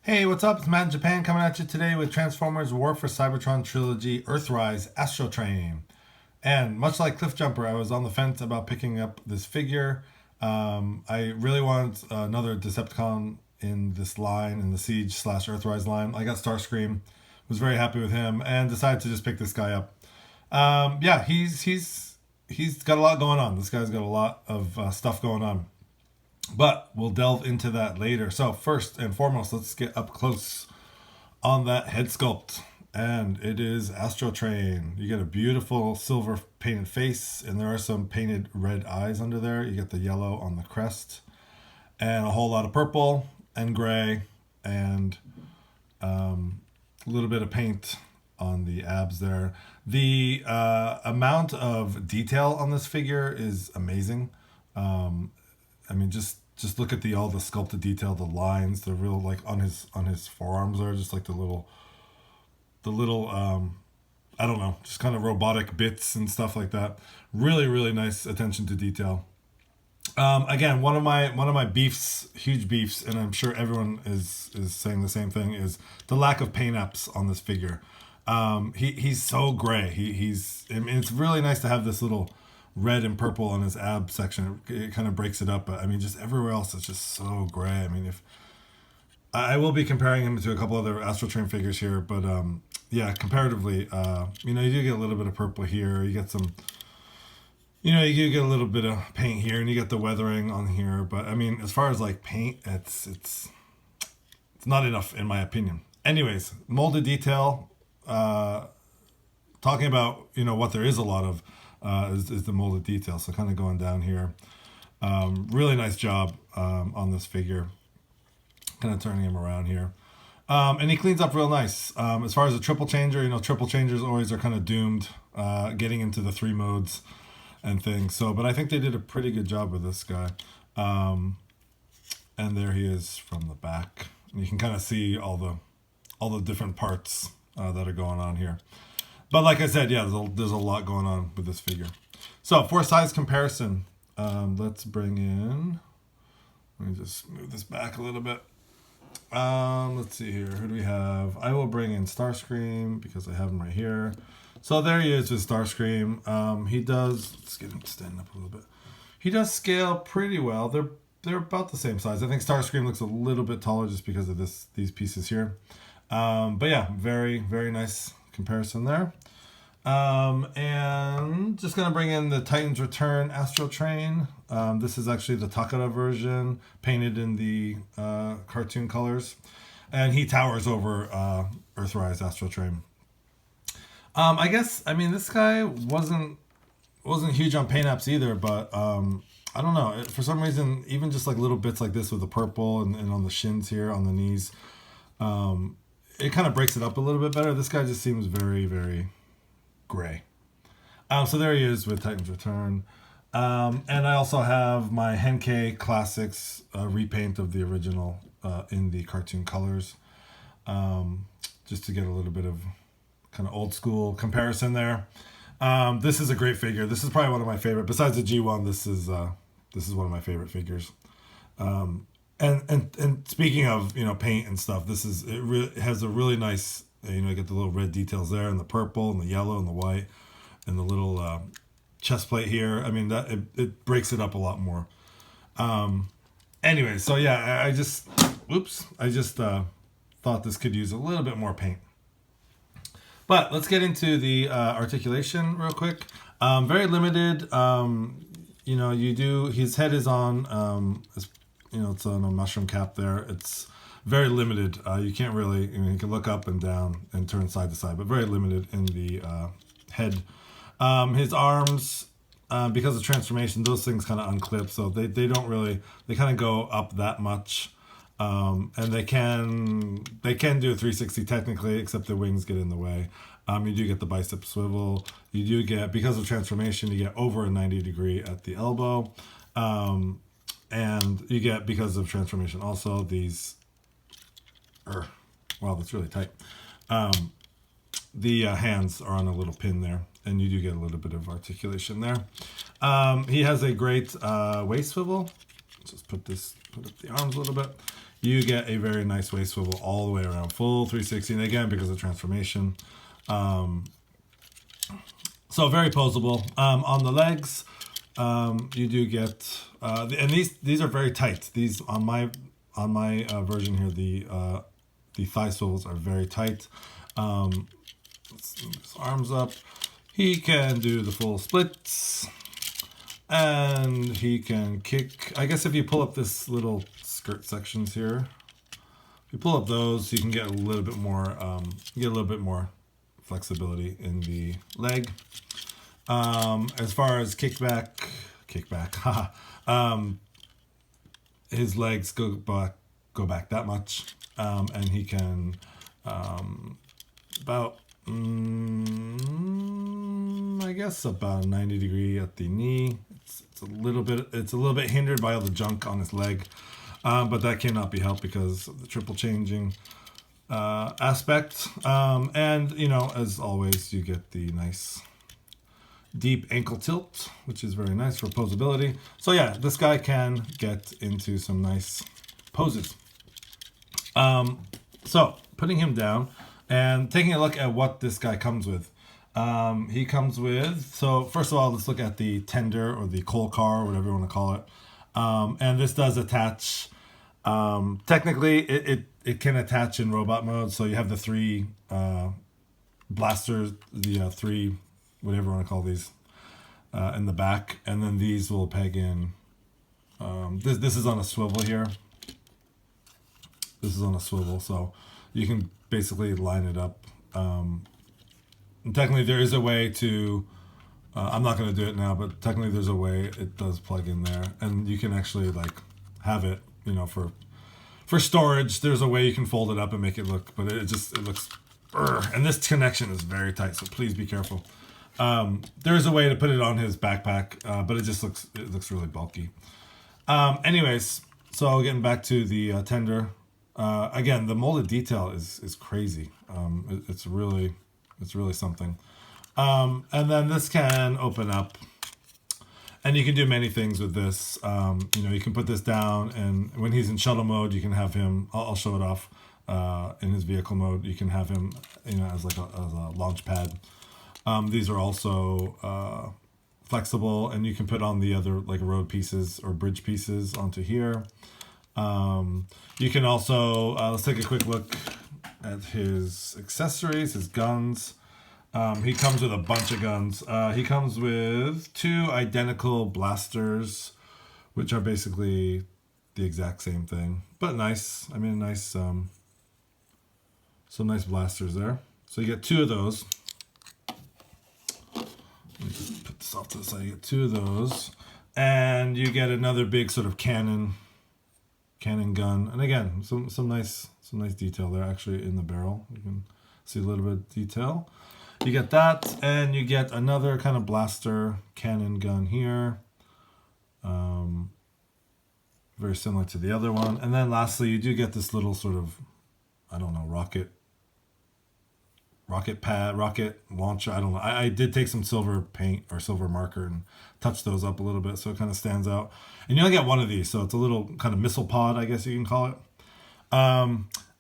Hey, what's up? It's Matt in Japan coming at you today with Transformers War for Cybertron Trilogy Earthrise Astrotrain. And much like Cliffjumper, I was on the fence about picking up this figure. I really want another Decepticon in this line, in the Siege slash Earthrise line. I got Starscream, was very happy with him, and decided to just pick this guy up. Yeah, he's got a lot going on. This guy's got a lot of stuff going on. But we'll delve into that later. So first and foremost, let's get up close on that head sculpt. And it is Astrotrain. You get a beautiful silver painted face, and there are some painted red eyes under there. You get the yellow on the crest, and a whole lot of purple and gray, and a little bit of paint on the abs there. The amount of detail on this figure is amazing. I mean, just look at all the sculpted detail, the lines, the real like on his forearms are just like the little I don't know, just kind of robotic bits and stuff like that. Really nice attention to detail. Again, one of my beefs, huge beefs, and I'm sure everyone is saying the same thing, is the lack of paint apps on this figure. He's so gray. I mean, it's really nice to have this little red and purple on his ab section. It kind of breaks it up, but I mean, just everywhere else it's just so gray. I mean, if I will be comparing him to a couple other Astrotrain figures here, but yeah, comparatively, you do get a little bit of purple here. You get some, you do get a little bit of paint here, and you get the weathering on here. But I mean, as far as like paint, it's not enough in my opinion. Anyways, molded detail. Talking about what there is a lot of. Is the molded detail. So kind of going down here. Really nice job on this figure. Kind of turning him around here. And he cleans up real nice. As far as a triple changer, triple changers always are kind of doomed getting into the 3 modes and things. So, but I think they did a pretty good job with this guy. And there he is from the back. And you can kind of see all the different parts that are going on here. But like I said, yeah, there's a lot going on with this figure. So for size comparison, let's bring in, let me just move this back a little bit. Let's see here, who do we have? I will bring in Starscream because I have him right here. So there he is with Starscream. He does, let's get him standing up a little bit. He does scale pretty well. They're about the same size. I think Starscream looks a little bit taller just because of these pieces here. But yeah, very nice comparison there. And just gonna bring in the Titans Return Astrotrain. This is actually the Takara version, painted in the cartoon colors, and he towers over Earthrise Astrotrain. I mean this guy wasn't huge on paint apps either, but I don't know, for some reason, even just like little bits like this with the purple and on the shins here, on the knees, it kind of breaks it up a little bit better. This guy just seems very gray. So there he is with Titans Return. And I also have my Henkei Classics repaint of the original in the cartoon colors. Just to get a little bit of kind of old school comparison there. This is a great figure. This is probably one of my favorite. Besides the G1, this is one of my favorite figures. And speaking of paint and stuff, it has a really nice, you get the little red details there, and the purple and the yellow and the white and the little chest plate here. I mean it breaks it up a lot more. Anyway, so yeah, I just thought this could use a little bit more paint. But let's get into the articulation real quick. Very limited. His head is on it's on a mushroom cap there. It's very limited. You can't really, you can look up and down and turn side to side, but very limited in the head. His arms, because of transformation, those things kind of unclip, so they don't really, they kind of go up that much. And they can do a 360 technically, except the wings get in the way. You do get the bicep swivel. You do get, because of transformation, you get over a 90 degree at the elbow. And you get, because of transformation, also these, wow, that's really tight. The hands are on a little pin there, and you do get a little bit of articulation there. He has a great waist swivel. Just put up the arms a little bit. you get a very nice waist swivel all the way around, full 360. And again, because of transformation. So very posable. On the legs, you do get, and these are very tight. These on my version here, the thigh swivels are very tight. Let's move his arms up. He can do the full splits, and he can kick. I guess if you pull up this little skirt sections here, if you pull up those, you can get a little bit more. Get a little bit more flexibility in the leg. As far as kickback, his legs go back that much, and he can about I guess about 90 degree at the knee. It's a little bit hindered by all the junk on his leg, but that cannot be helped because of the triple changing aspect. And you know, as always, you get the nice deep ankle tilt, which is very nice for posability. So yeah, this guy can get into some nice poses. So putting him down and taking a look at what this guy comes with. He comes with, so first of all, let's look at the tender or the coal car, whatever you want to call it. And this does attach, technically it can attach in robot mode. So you have the three blasters, the three, whatever you want to call these, in the back. And then these will peg in, this is on a swivel here. This is on a swivel, so you can basically line it up. And technically there is a way to, I'm not going to do it now, but technically there's a way it does plug in there, and you can actually like have it, you know, for storage. There's a way you can fold it up and make it look, but it looks, and this connection is very tight, so please be careful. There is a way to put it on his backpack, but it looks really bulky. Anyways, so getting back to the tender, again, the molded detail is crazy. It's really something. And then this can open up, and you can do many things with this. You know, you can put this down, and when he's in shuttle mode, you can have him, I'll show it off, in his vehicle mode, you can have him, you know, as a launch pad. These are also flexible, and you can put on the other like road pieces or bridge pieces onto here. You can also, let's take a quick look at his accessories, his guns. He comes with a bunch of guns. He comes with 2 identical blasters, which are basically the exact same thing, but nice. I mean, nice, some nice blasters there. So you get 2 of those. Let me just put this off to the side. You get 2 of those, and you get another big sort of cannon gun. And again, some nice detail there actually in the barrel. You can see a little bit of detail. You get that, and you get another kind of blaster cannon gun here. Very similar to the other one. And then lastly, you do get this little sort of, I don't know, rocket launcher. I don't know. I did take some silver paint or silver marker and touch those up a little bit so it kind of stands out. And you only get one of these, so it's a little kind of missile pod, I guess you can call it.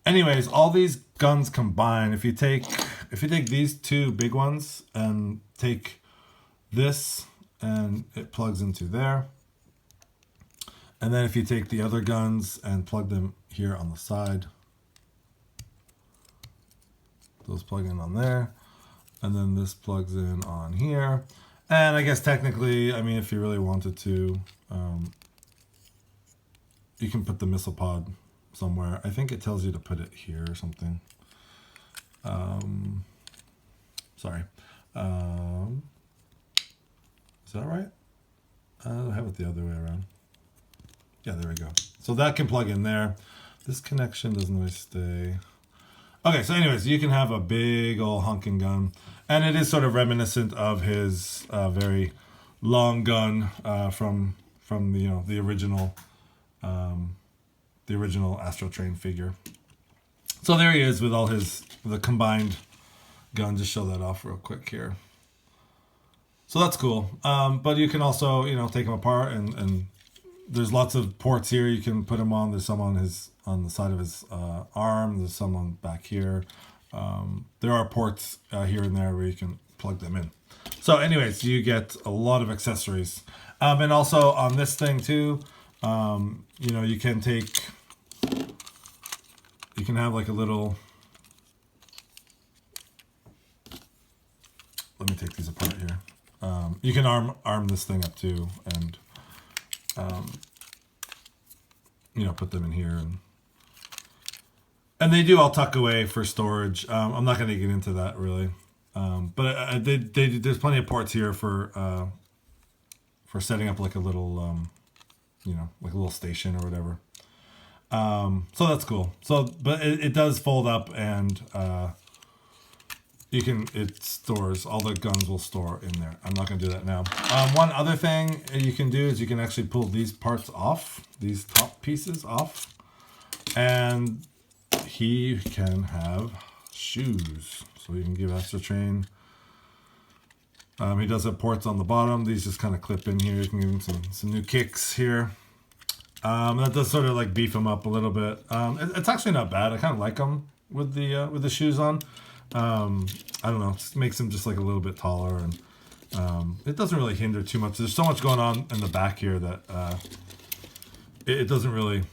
Anyways, all these guns combined, if you take these 2 big ones and take this, and it plugs into there. And then if you take the other guns and plug them here on the side, those plug in on there, and then this plugs in on here. And I guess technically, I mean, if you really wanted to, you can put the missile pod somewhere. I think it tells you to put it here or something. Sorry. Is that right? I have it the other way around. Yeah, there we go. So that can plug in there. This connection doesn't always stay. Okay, so anyways, you can have a big old honking gun, and it is sort of reminiscent of his very long gun from the original Astrotrain figure. So there he is with all the combined gun. Just show that off real quick here. So that's cool. But you can also take them apart, and there's lots of ports here you can put them on. There's some on the side of his arm. There's someone back here. There are ports here and there where you can plug them in. So anyways, you get a lot of accessories. And also on this thing too, you know, you can have like a little, let me take these apart here. You can arm this thing up too, and you know, put them in here, and they do all tuck away for storage. I'm not going to get into that really, but there's plenty of ports here for setting up like a little, you know, like a little station or whatever. So that's cool. So, but it does fold up, and it stores, all the guns will store in there. I'm not going to do that now. One other thing you can do is you can actually pull these parts off, these top pieces off, and he can have shoes. So you can give Astrotrain. He does have ports on the bottom. These just kind of clip in here. You can give him some new kicks here. That does sort of like beef him up a little bit. It's actually not bad. I kind of like him with the shoes on. I don't know, it just makes him just like a little bit taller, and it doesn't really hinder too much. There's so much going on in the back here that it doesn't really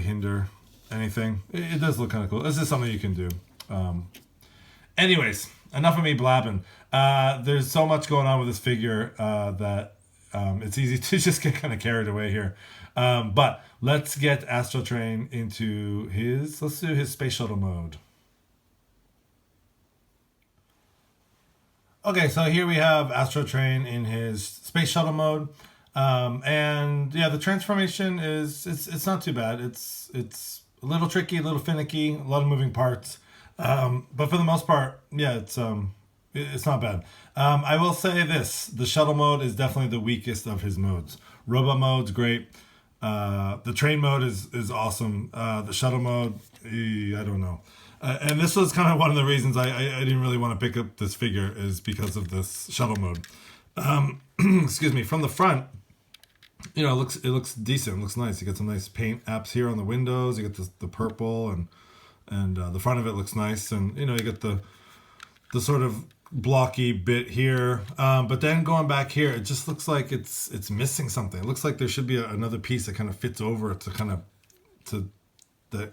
hinder anything. It does look kind of cool. This is something you can do. Anyways, enough of me blabbing. There's so much going on with this figure that it's easy to just get kind of carried away here. But let's get Astrotrain into let's do his space shuttle mode. Okay, so here we have Astrotrain in his space shuttle mode, and yeah, the transformation it's not too bad. It's a little tricky, a little finicky, a lot of moving parts, but for the most part, yeah, it's not bad. I will say this: the shuttle mode is definitely the weakest of his modes. Robot mode's great. The train mode is awesome. The shuttle mode, I don't know. And this was kind of one of the reasons I didn't really want to pick up this figure, is because of this shuttle mode. Excuse me. From the front, you know, it looks decent. It looks nice. You get some nice paint apps here on the windows. You get the purple, and the front of it looks nice. And you know, you get the sort of blocky bit here. But then going back here, it just looks like it's missing something. It looks like there should be another piece that kind of fits over that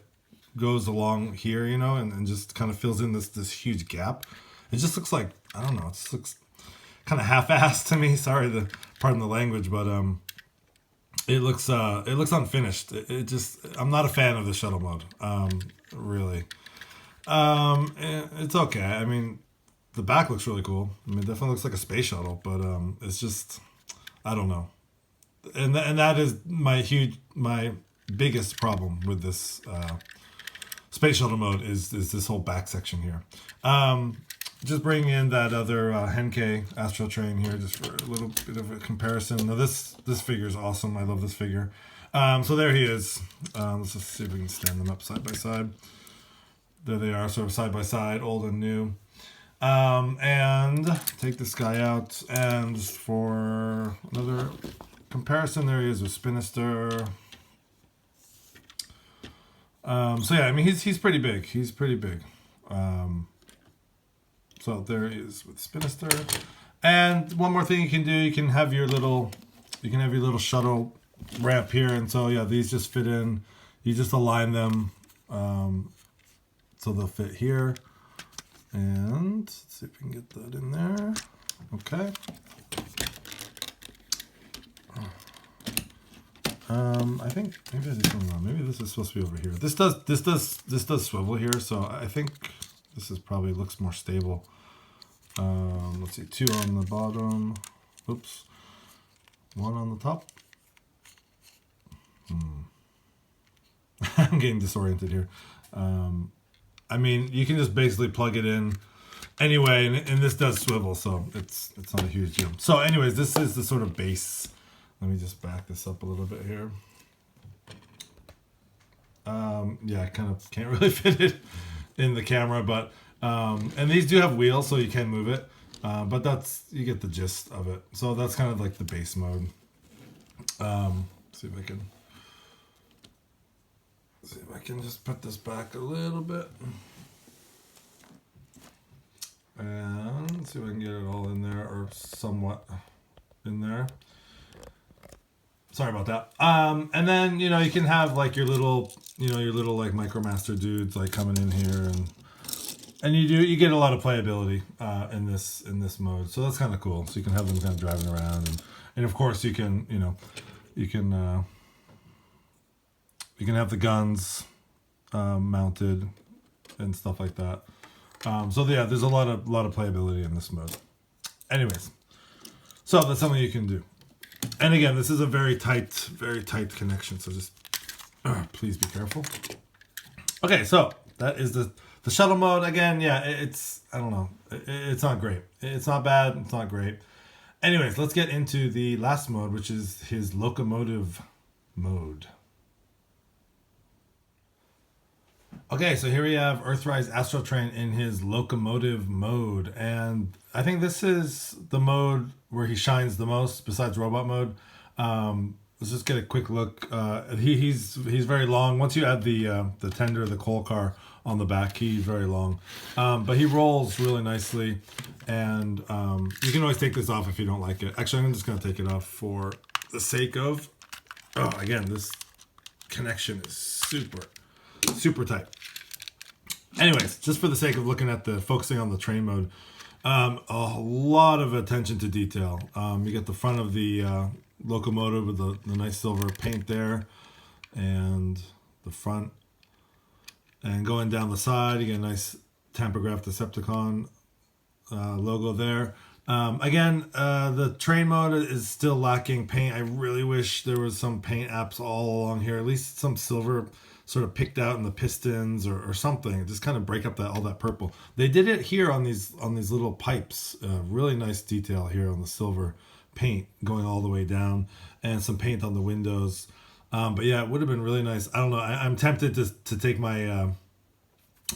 goes along here, you know, and just kind of fills in this huge gap. It just looks like, I don't know, it just looks kind of half-assed to me. Sorry, pardon the language, but it looks unfinished. It just, I'm not a fan of the shuttle mode, really. It's okay. I mean, the back looks really cool. I mean, it definitely looks like a space shuttle, but it's just, I don't know. And that is my biggest problem with this space shuttle mode is this whole back section here. Just bring in that other Henkei Astrotrain here just for a little bit of a comparison. Now this figure is awesome. I love this figure. So there he is. Let's just see if we can stand them up side by side. There they are, sort of side by side, old and new. And take this guy out, and just for another comparison, there he is with Spinister. So yeah, I mean, he's pretty big. He's pretty big. So there he is with Spinister. And one more thing you can do, you can have your little shuttle ramp here. And so yeah, these just fit in. You just align them so they'll fit here. And let's see if we can get that in there. Okay. I think maybe I did something wrong. Maybe this is supposed to be over here. This does swivel here, so I think this is probably looks more stable. Let's see, 2 on the bottom. Oops. 1 on the top. I'm getting disoriented here. I mean, you can just basically plug it in anyway, and this does swivel, so it's not a huge deal. So anyways, this is the sort of base. Let me just back this up a little bit here. Yeah, I kind of can't really fit it in the camera, but and these do have wheels, so you can move it, but you get the gist of it. So that's kind of like the base mode. See if I can See if I can just put this back a little bit. And see if I can get it all in there, or somewhat in there. Sorry about that. And then, you know, you can have like your little like MicroMaster dudes like coming in here, and you get a lot of playability in this mode. So that's kind of cool. So you can have them kind of driving around, and of course you can have the guns mounted and stuff like that. So yeah, there's a lot of playability in this mode. Anyways, so that's something you can do. And again, this is a very tight connection. So just please be careful. Okay, so that is the shuttle mode. Again, yeah, it's, I don't know, it's not great. It's not bad. It's not great. Anyways, let's get into the last mode, which is his locomotive mode. Okay, so here we have Earthrise Astrotrain in his locomotive mode, and I think this is the mode where he shines the most besides robot mode. Let's just get a quick look. He's very long. Once you add the tender, the coal car on the back, he's very long, but he rolls really nicely, and you can always take this off if you don't like it. Actually, I'm just going to take it off for the sake of, again, this connection is super tight. Anyways, just for the sake of looking at focusing on the train mode, a lot of attention to detail. You get the front of the locomotive with the nice silver paint there, and the front, and going down the side, you get a nice tampograph Decepticon logo there. Again, the train mode is still lacking paint. I really wish there was some paint apps all along here, at least some silver sort of picked out in the pistons or something. Just kind of break up all that purple. They did it here on these little pipes. Really nice detail here on the silver paint going all the way down, and some paint on the windows. But yeah, it would have been really nice. I don't know. I'm tempted to take my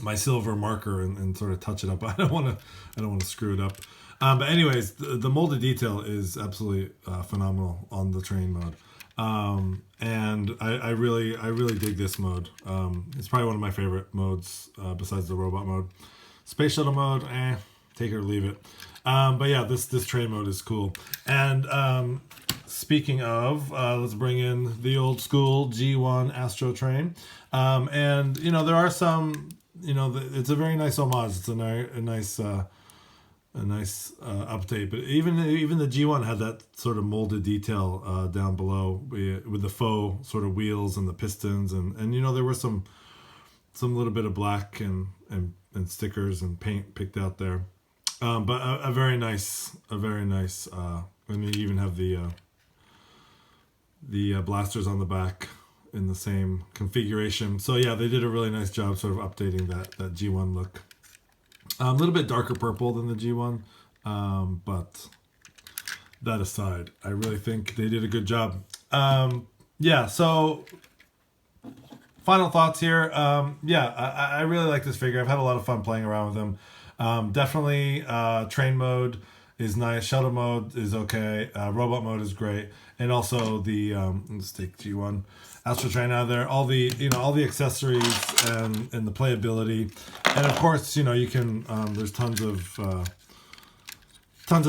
my silver marker and sort of touch it up. I don't want to screw it up. But anyways, the molded detail is absolutely phenomenal on the train mode. And I really dig this mode. It's probably one of my favorite modes besides the robot mode. Space shuttle mode, take it or leave it. But yeah, this train mode is cool. And speaking of, let's bring in the old school G1 Astrotrain. And you know, there are some, you know, it's a very nice homage. It's a nice update, but even the G1 had that sort of molded detail down below with the faux sort of wheels and the pistons, and you know, there were some little bit of black and stickers and paint picked out there, but a very nice. And you even have the blasters on the back in the same configuration. So yeah, they did a really nice job sort of updating that G1 look. A little bit darker purple than the G1, but that aside, I really think they did a good job. Yeah, so final thoughts here. Yeah, I really like this figure. I've had a lot of fun playing around with him. Definitely train mode is nice. Shuttle mode is okay. Robot mode is great. And also the, let's take G1 Astrotrain out of there. All the, you know, all the accessories and the playability. And of course, you know, you can, there's tons of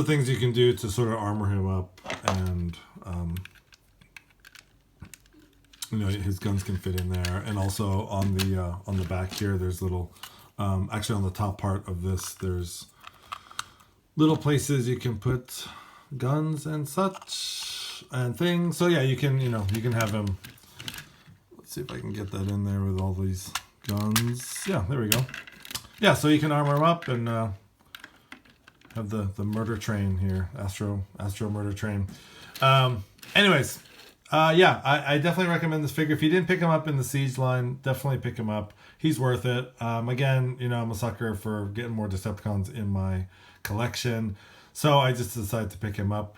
things you can do to sort of armor him up, and you know, his guns can fit in there. And also on the back here, there's little, actually on the top part of this, there's little places you can put guns and such and things. So yeah, you can have him. Let's see if I can get that in there with all these guns. Yeah, there we go. Yeah, so you can armor him up and have the murder train here, Astro murder train. Anyways, yeah, I definitely recommend this figure. If you didn't pick him up in the Siege line, definitely pick him up. He's worth it. Again, you know, I'm a sucker for getting more Decepticons in my collection, so I just decided to pick him up.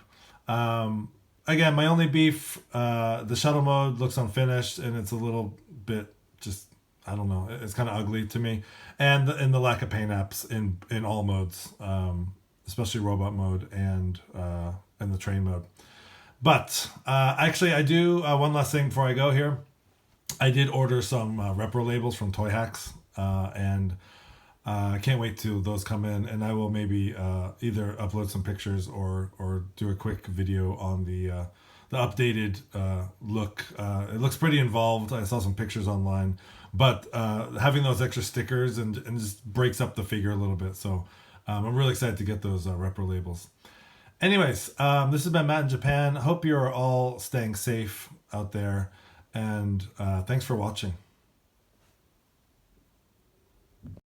Again, my only beef, the shuttle mode looks unfinished, and it's a little bit just, I don't know, it's kind of ugly to me, and the lack of paint apps in all modes, especially robot mode and the train mode. But actually, I do one last thing before I go here. I did order some repro labels from Toy Hacks, and I can't wait till those come in, and I will maybe either upload some pictures or do a quick video on the updated look. It looks pretty involved. I saw some pictures online, but having those extra stickers and just breaks up the figure a little bit. So I'm really excited to get those repro labels. Anyways, this has been Matt in Japan. Hope you're all staying safe out there, and thanks for watching.